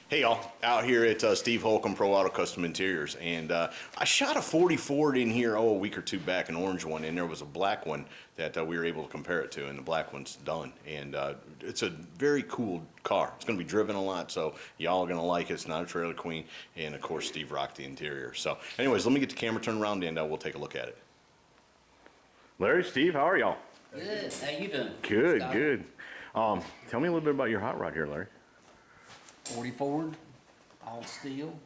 Hey y'all, out here at Steve Holcomb Pro Auto Custom Interiors, and I shot a 40 Ford in here a week or two back, an orange one, and there was a black one that we were able to compare it to, and the black one's done, and it's a very cool car. It's going to be driven a lot, so y'all are going to like it. It's not a trailer queen, and of course Steve rocked the interior. So anyways, let me get the camera turned around and we'll take a look at it. Larry, Steve, how are y'all? Good. How you doing? Good, Scott? good. Tell me a little bit about your hot rod here, Larry. 40 Ford, all steel.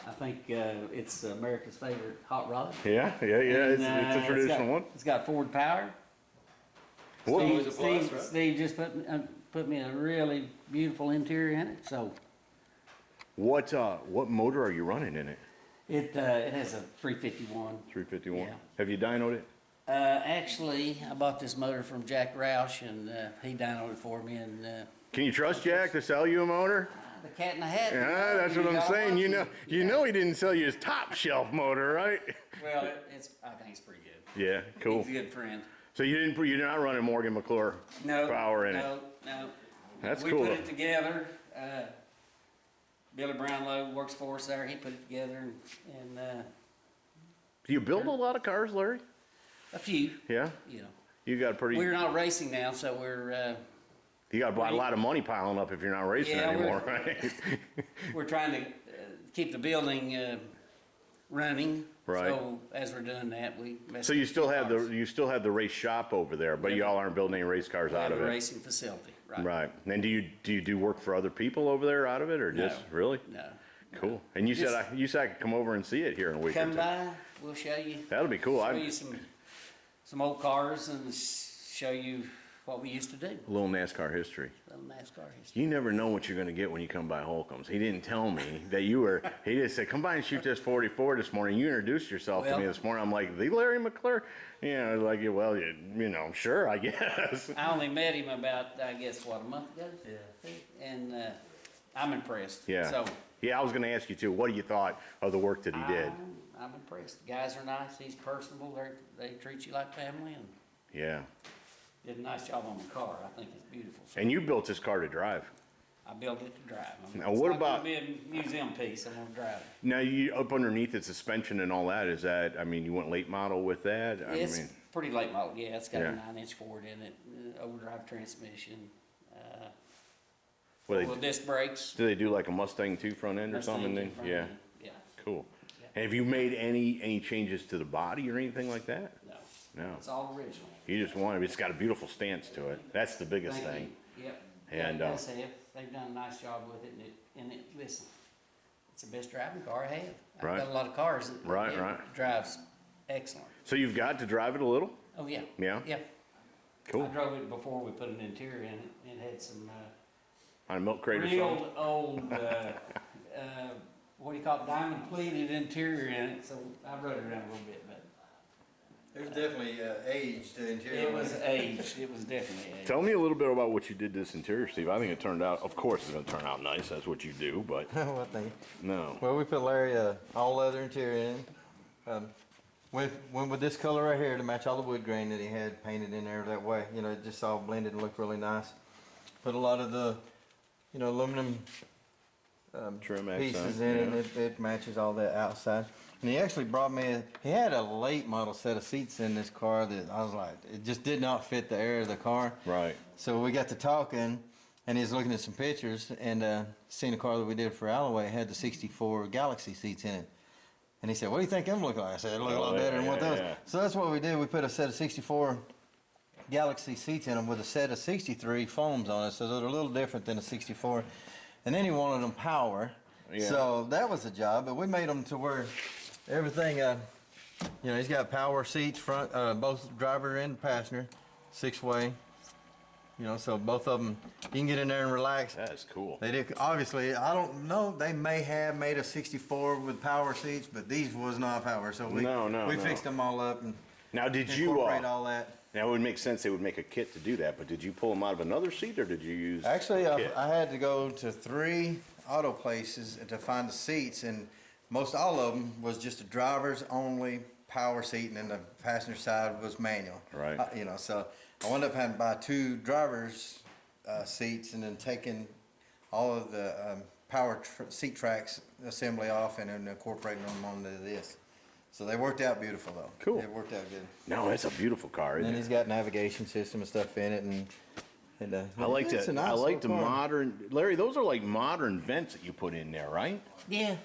I think it's America's favorite hot rod. Yeah. It's a traditional one. It's got Ford power. What? Steve just put me a really beautiful interior in it. So What motor are you running in it? it has a 351. 351. Yeah. Have you dynoed it? Actually, I bought this motor from Jack Roush, and he dynoed it for me. And Can you trust Jack to sell you a motor? the cat in the hat. Yeah, that's what I'm saying. You know he didn't sell you his top shelf motor, right? Well, I think it's pretty good. Yeah, cool. He's a good friend. So you're not running Morgan McClure power in it. No. That's we cool. put it together. Billy Brownlow works for us there. He put it together, and Do you build a lot of cars, Larry? a few. Yeah. You know, You got pretty. we're not racing now, so we're You got a lot of money piling up if you're not racing Yeah, anymore, right? we're trying to keep the building running. Right. So as we're doing that, we mess So you with still the have cars. the race shop over there, but Yeah. y'all aren't building any race cars We out have of a it. racing facility, right? Right. And do you do work for other people over there out of it, or just No. really? No. Cool. And you Just- said I could come over and see it here in a week or Come two. by. We'll show you. That'll be cool. Show you some old cars and show you what we used to do. A little NASCAR history. Little NASCAR history. You never know what you're going to get when you come by Holcomb's. He didn't tell me that you were. He just said, "Come by and shoot this 44 this morning." You introduced yourself to Well- me this morning. I'm like, "The Larry McClure?" Yeah, like, well, sure, I guess. I only met him about, I guess, a month ago? Yeah. And I'm impressed. Yeah. So Yeah, I was going to ask you too. What do you thought of the work that he did? I'm impressed. The guys are nice. He's personable. They treat you like family, and Yeah. did a nice job on the car. I think it's beautiful. So And you built this car to drive. I built it to drive. Now, It's what not about- gonna be a museum piece? I'm gonna drive it. Now, you up underneath the suspension and all that. Is that? I mean, you went late model with that. It's pretty late model. Yeah, it's got Yeah. a 9-inch Ford in it, overdrive transmission, what full of disc brakes. do they do like a Mustang 2 front end or something? Mustang Then front yeah, end. Yeah. cool. Yeah. And have you made any changes to the body or anything like that? No. No. It's all original. You just want it. It's got a beautiful stance to it. That's the biggest Thank thing. you. Yep. And, Like I said, they've done a nice job with it, listen, it's the best driving car I have. I've Right. got a lot of cars that Right, it right. drives excellent. So you've got to drive it a little. Oh, yeah. Yeah? Yeah. I Cool. drove it before we put an interior in it. It had some On a milk crate or real something. old, what do you call it, diamond pleated interior in it, so I rode it around a little bit, but There's definitely age to the interior. it was aged. It was definitely aged. Tell me a little bit about what you did to this interior, Steve. I think it turned out. Of course, it's going to turn out nice. That's what you do. But Well, thank you. no. Well, we put Larry all leather interior in. Went with this color right here to match all the wood grain that he had painted in there that way. You know, it just all blended and looked really nice. Put a lot of the, aluminum Trim pieces accent, in it. It matches all that outside. And he actually brought me, he had a late model set of seats in this car that I was like, it just did not fit the area of the car. Right. So we got to talking, and he was looking at some pictures, and seen a car that we did for Alloway. It had the 64 Galaxy seats in it. And he said, what do you think them look like? I said, they look a lot better than what those. Yeah. So that's what we did. We put a set of 64 Galaxy seats in them with a set of 63 foams on it. So they're a little different than a 64. And then he wanted them power. Yeah. So that was a job, but we made them to where everything, he's got power seats, front, both driver and passenger, 6-way. So both of them, you can get in there and relax. That's cool. They did, obviously, I don't know, they may have made a 64 with power seats, but these was not power, so we No. fixed them all up and Now, did you? incorporate all that. Now, it would make sense. They would make a kit to do that. But did you pull them out of another seat, or did you use? Actually, a kit? I had to go to 3 auto places to find the seats, and most all of them was just a driver's only power seat, and then the passenger side was manual. Right. So I wound up having to buy 2 driver's seats, and then taking all of the seat tracks assembly off and then incorporating them onto this. So they worked out beautiful though. Cool. It worked out good. No, it's a beautiful car, And isn't then it? he's got navigation system and stuff in it, and I like it's a that. nice I like the little car. modern, Larry. Those are like modern vents that you put in there, right? Yeah.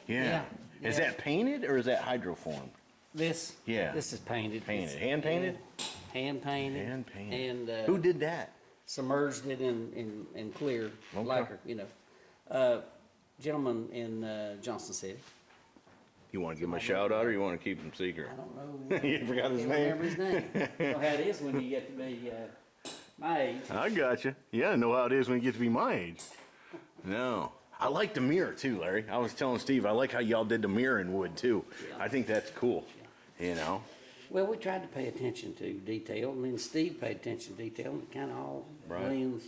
Is that painted or is that hydroformed? This? Yeah. This is painted. Painted. It's- Hand painted? yeah, Hand painted. Hand painted. And Who did that? submerged it in clear Okay. lacquer, you know. Gentleman in Johnson City. You want to give him a shout out or you want to keep him secret? I don't know. You forgot his Can't name? remember his name. You know how it is when you get to be my age. I got you. Yeah, I know how it is when you get to be my age. No. I like the mirror too, Larry. I was telling Steve, I like how y'all did the mirror in wood too. Yeah. I think that's cool. You know? Well, we tried to pay attention to detail, and then Steve paid attention to detail, and it kind of all Right. blends.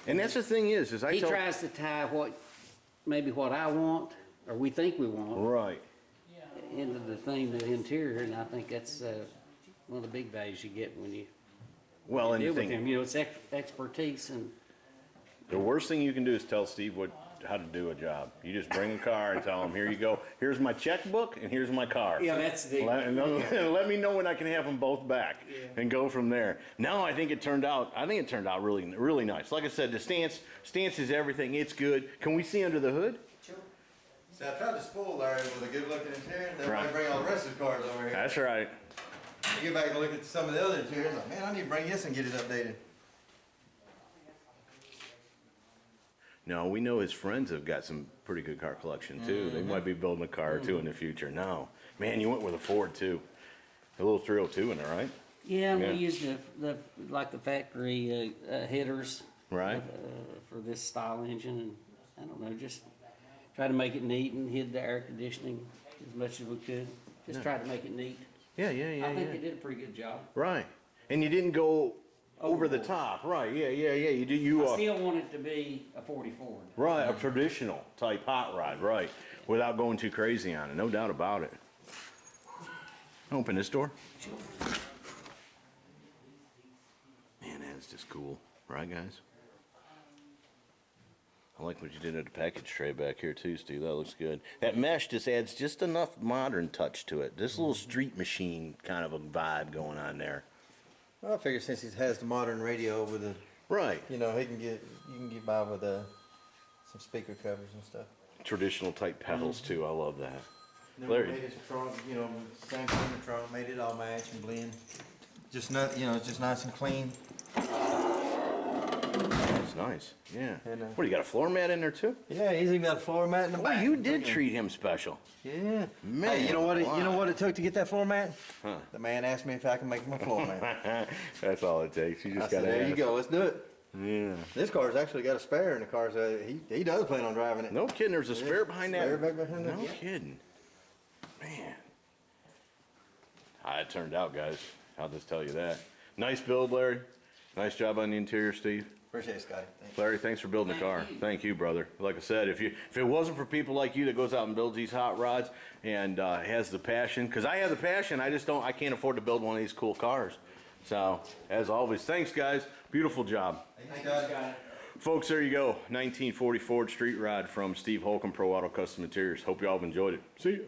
And that's the thing is He tries to tie maybe what I want, or we think we want, Right. into the theme of the interior, and I think that's one of the big values you get when you Well, and the deal with thing, him. You know, it's expertise, and the worst thing you can do is tell Steve how to do a job. You just bring a car and tell him, here you go. Here's my checkbook and here's my car. yeah, that's the Let me know when I can have them both back and go from there. No, I think it turned out really, really nice. Like I said, the stance is everything. It's good. Can we see under the hood? So I tried to spoil Larry with a good looking interior, and then Right. I bring all the rest of the cars over here. That's right. I get back and look at some of the other interiors, like, man, I need to bring this and get it updated. No, we know his friends have got some pretty good car collection too. They might be building a car or two in the future. No, man, you went with a Ford too. A little 302 in there, right? Yeah, Yeah. we used the factory headers Right. for this style engine, and I don't know, just try to make it neat and hid the air conditioning as much as we could. Just try to make it neat. Yeah. I think they did a pretty good job. Right. And you didn't go over the Overboard. top, right? Yeah. You did. You I still want it to be a 40 Ford. right, a traditional type hot rod, right? Without going too crazy on it, no doubt about it. Open this door. Man, that's just cool, right, guys? I like what you did at the package tray back here too, Steve. That looks good. That mesh just adds just enough modern touch to it. This little street machine kind of a vibe going on there. Well, I figure since he has the modern radio with the, Right. you know, you can get by with some speaker covers and stuff. Traditional type pedals too. I love that. Then Larry. we made his trunk, you know, same thing in the trunk, made it all match and blend. Just not, you know, it's just nice and clean. That's nice. Yeah. And, What, you got a floor mat in there too? Yeah, he's even got a floor mat in the Well, back. you did treat him special. Yeah. Man, Hey, you know what? You know wow. what it took to get that floor mat? Huh. The man asked me if I can make him a floor mat. That's all it takes. You I just said, got to there you go. Let's do it. Yeah. This car's actually got a spare in the car, so he does plan on driving it. No kidding. There's a spare behind that. Spare back behind that. No kidding. Man. How it turned out, guys. I'll just tell you that. Nice build, Larry. Nice job on the interior, Steve. Appreciate it, Scotty. Thanks. Larry, thanks for building the car. Thank you, brother. Like I said, if it wasn't for people like you that goes out and builds these hot rods and has the passion, because I have the passion, I can't afford to build one of these cool cars. So, as always, thanks, guys. Beautiful job. Thanks, Scotty. Folks, there you go. 1940 Ford Street Rod from Steve Holcomb, Pro Auto Custom Interiors. Hope you all have enjoyed it. See you.